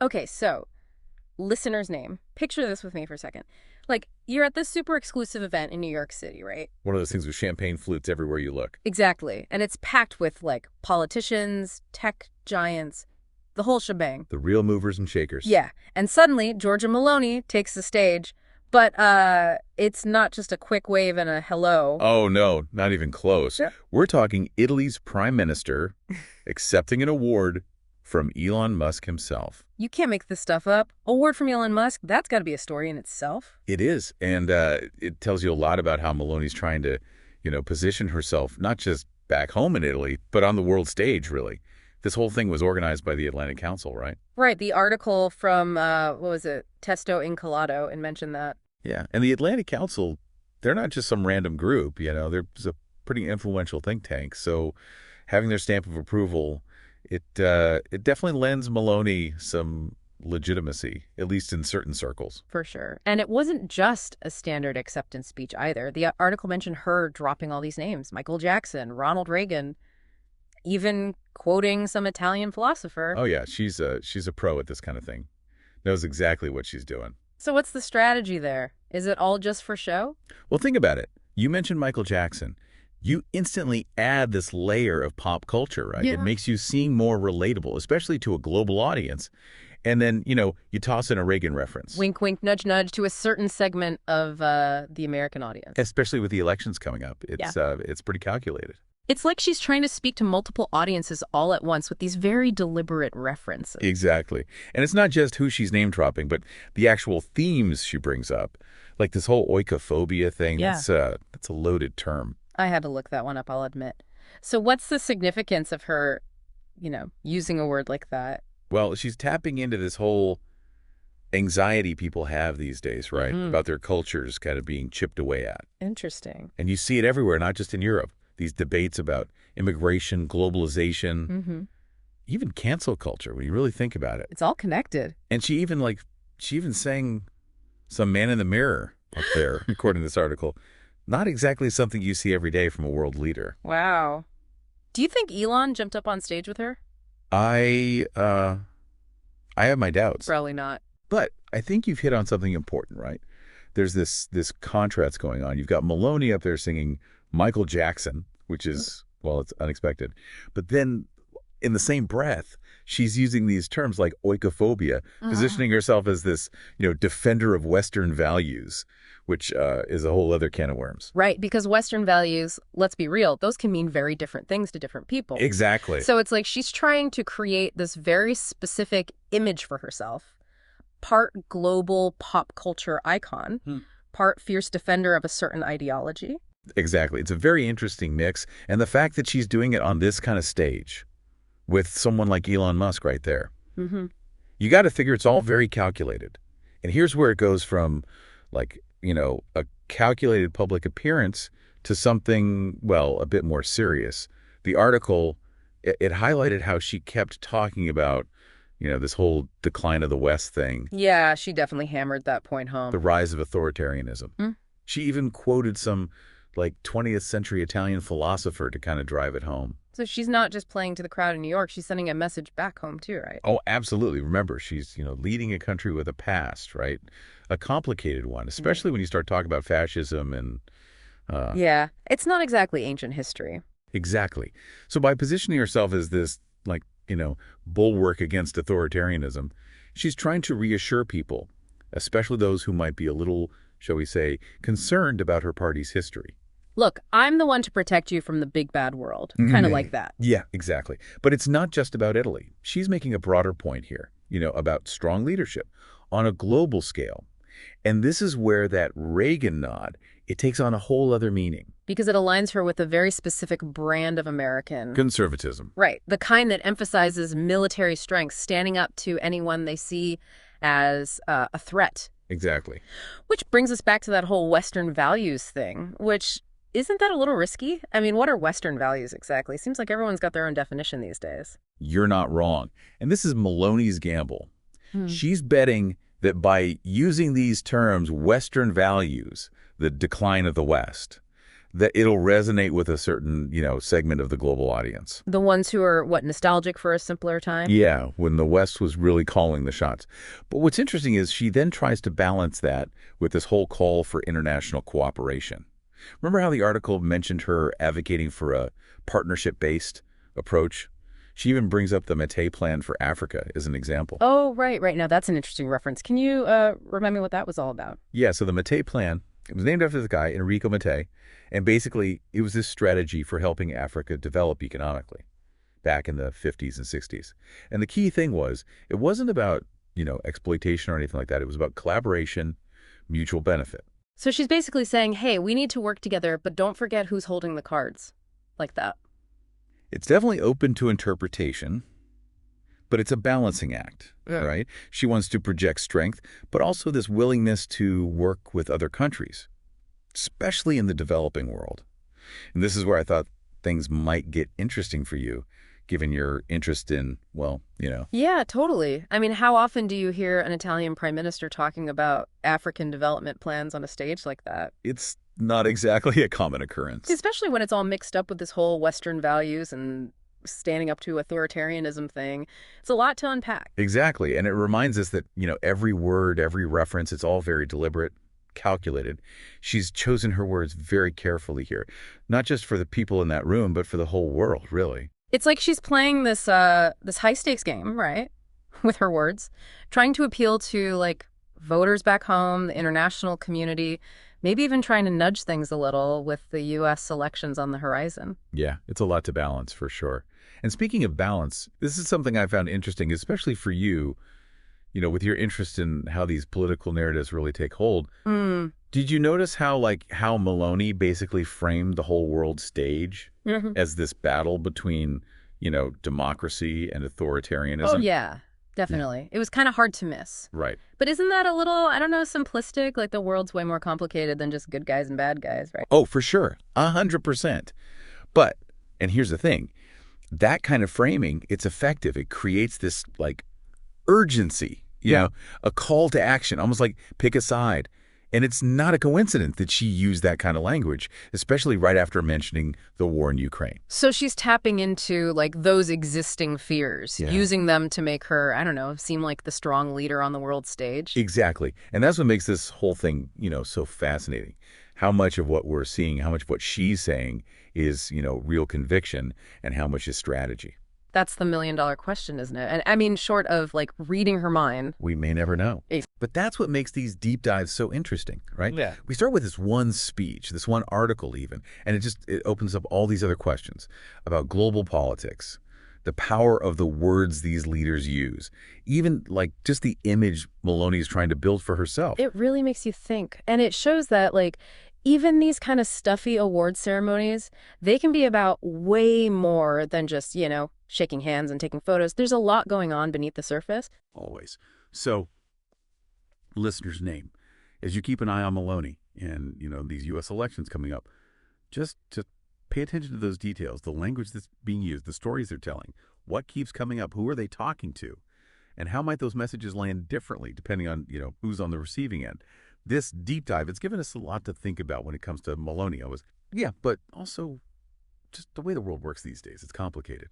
Okay, so listener's name. Picture this with me for a second. Like, you're at this super exclusive event in New York City, right? One of those things with champagne flutes everywhere you look. Exactly. And it's packed with, like, politicians, tech giants, the whole shebang. The real movers and shakers. Yeah. And suddenly, Giorgia Meloni takes the stage. But it's not just a quick wave and a hello. Oh, no, not even close. Yeah. We're talking Italy's prime minister accepting an award from Elon Musk himself. You can't make this stuff up. A word from Elon Musk, that's got to be a story in itself. It is, and it tells you a lot about how Meloni's trying to, position herself, not just back home in Italy, but on the world stage, really. This whole thing was organized by the Atlantic Council, right? Right. The article from, what was it, Testo Incolato, and mentioned that. Yeah, and the Atlantic Council, they're not just some random group, they're a pretty influential think tank. So having their stamp of approval, it definitely lends Meloni some legitimacy, at least in certain circles. For sure. And it wasn't just a standard acceptance speech either. The article mentioned her dropping all these names: Michael Jackson, Ronald Reagan, even quoting some Italian philosopher. Oh, yeah, she's a pro at this kind of thing. Knows exactly what she's doing. So what's the strategy there? Is it all just for show? Well, think about it. You mentioned Michael Jackson. You instantly add this layer of pop culture, right? Yeah. It makes you seem more relatable, especially to a global audience. And then, you toss in a Reagan reference. Wink, wink, nudge, nudge to a certain segment of the American audience. Especially with the elections coming up. It's pretty calculated. It's like she's trying to speak to multiple audiences all at once with these very deliberate references. Exactly. And it's not just who she's name-dropping, but the actual themes she brings up. Like this whole oikophobia thing, Yeah. that's a loaded term. I had to look that one up, I'll admit. So what's the significance of her, using a word like that? Well, she's tapping into this whole anxiety people have these days, right? Mhm. About their cultures kind of being chipped away at. Interesting. And you see it everywhere, not just in Europe. These debates about immigration, globalization, Mm-hmm. even cancel culture, when you really think about it. It's all connected. And she even sang some man in the mirror up there, according to this article. Not exactly something you see every day from a world leader. Wow. Do you think Elon jumped up on stage with her? I have my doubts. Probably not. But I think you've hit on something important, right? There's this contrast going on. You've got Meloni up there singing Michael Jackson, which is, well, it's unexpected. But then in the same breath, she's using these terms like oikophobia, positioning herself as this, defender of Western values, which is a whole other can of worms. Right, because Western values, let's be real, those can mean very different things to different people. Exactly. So it's like she's trying to create this very specific image for herself, part global pop culture icon, part fierce defender of a certain ideology. Exactly. It's a very interesting mix. And the fact that she's doing it on this kind of stage with someone like Elon Musk right there, you got to figure it's all very calculated. And here's where it goes from, like, a calculated public appearance to something, well, a bit more serious. The article, it highlighted how she kept talking about, this whole decline of the West thing. Yeah, she definitely hammered that point home. The rise of authoritarianism. She even quoted some, 20th century Italian philosopher to kind of drive it home. So she's not just playing to the crowd in New York, she's sending a message back home too, right? Oh, absolutely. Remember, she's, leading a country with a past, right? A complicated one, especially when you start talking about fascism and... Yeah, it's not exactly ancient history. Exactly. So by positioning herself as this, bulwark against authoritarianism, she's trying to reassure people, especially those who might be a little, shall we say, concerned about her party's history. Look, I'm the one to protect you from the big bad world. Kind of like that. Yeah, exactly. But it's not just about Italy. She's making a broader point here, about strong leadership on a global scale. And this is where that Reagan nod, it takes on a whole other meaning. Because it aligns her with a very specific brand of American Conservatism. Right. The kind that emphasizes military strength, standing up to anyone they see as a threat. Exactly. Which brings us back to that whole Western values thing, which... Isn't that a little risky? I mean, what are Western values exactly? Seems like everyone's got their own definition these days. You're not wrong. And this is Meloni's gamble. She's betting that by using these terms, Western values, the decline of the West, that it'll resonate with a certain, segment of the global audience. The ones who are, what, nostalgic for a simpler time? Yeah, when the West was really calling the shots. But what's interesting is she then tries to balance that with this whole call for international cooperation. Remember how the article mentioned her advocating for a partnership-based approach? She even brings up the Mattei Plan for Africa as an example. Oh, right, right. Now, that's an interesting reference. Can you remind me what that was all about? Yeah, so the Mattei Plan, it was named after the guy, Enrico Mattei, and basically it was this strategy for helping Africa develop economically back in the 50s and 60s. And the key thing was, it wasn't about, exploitation or anything like that. It was about collaboration, mutual benefit. So she's basically saying, hey, we need to work together, but don't forget who's holding the cards. Like that. It's definitely open to interpretation, but it's a balancing act, right? She wants to project strength, but also this willingness to work with other countries, especially in the developing world. And this is where I thought things might get interesting for you, given your interest in, Yeah, totally. I mean, how often do you hear an Italian prime minister talking about African development plans on a stage like that? It's not exactly a common occurrence. Especially when it's all mixed up with this whole Western values and standing up to authoritarianism thing. It's a lot to unpack. Exactly. And it reminds us that, every word, every reference, it's all very deliberate, calculated. She's chosen her words very carefully here, not just for the people in that room, but for the whole world, really. It's like she's playing this this high stakes game, right? With her words, trying to appeal to like voters back home, the international community, maybe even trying to nudge things a little with the US elections on the horizon. Yeah, it's a lot to balance for sure. And speaking of balance, this is something I found interesting, especially for you, with your interest in how these political narratives really take hold. Did you notice how Meloni basically framed the whole world stage as this battle between, democracy and authoritarianism? Oh, yeah, definitely. It was kind of hard to miss. Right. But isn't that a little, I don't know, simplistic? Like the world's way more complicated than just good guys and bad guys, right? Oh, for sure. 100%. But, and here's the thing, that kind of framing, it's effective. It creates this urgency, a call to action, almost like pick a side. And it's not a coincidence that she used that kind of language, especially right after mentioning the war in Ukraine. So she's tapping into those existing fears, using them to make her, I don't know, seem like the strong leader on the world stage. Exactly. And that's what makes this whole thing, so fascinating. How much of what we're seeing, how much of what she's saying is, real conviction and how much is strategy. That's the million-dollar question, isn't it? And I mean, short of reading her mind. We may never know. But that's what makes these deep dives so interesting, right? Yeah. We start with this one speech, this one article even, and it opens up all these other questions about global politics, the power of the words these leaders use, even just the image Meloni is trying to build for herself. It really makes you think. And it shows that even these kind of stuffy award ceremonies, they can be about way more than just, shaking hands and taking photos. There's a lot going on beneath the surface. Always. So, listener's name, as you keep an eye on Meloni and, these U.S. elections coming up, just pay attention to those details, the language that's being used, the stories they're telling, what keeps coming up, who are they talking to, and how might those messages land differently depending on, who's on the receiving end. This deep dive, it's given us a lot to think about when it comes to Meloni. But also just the way the world works these days. It's complicated.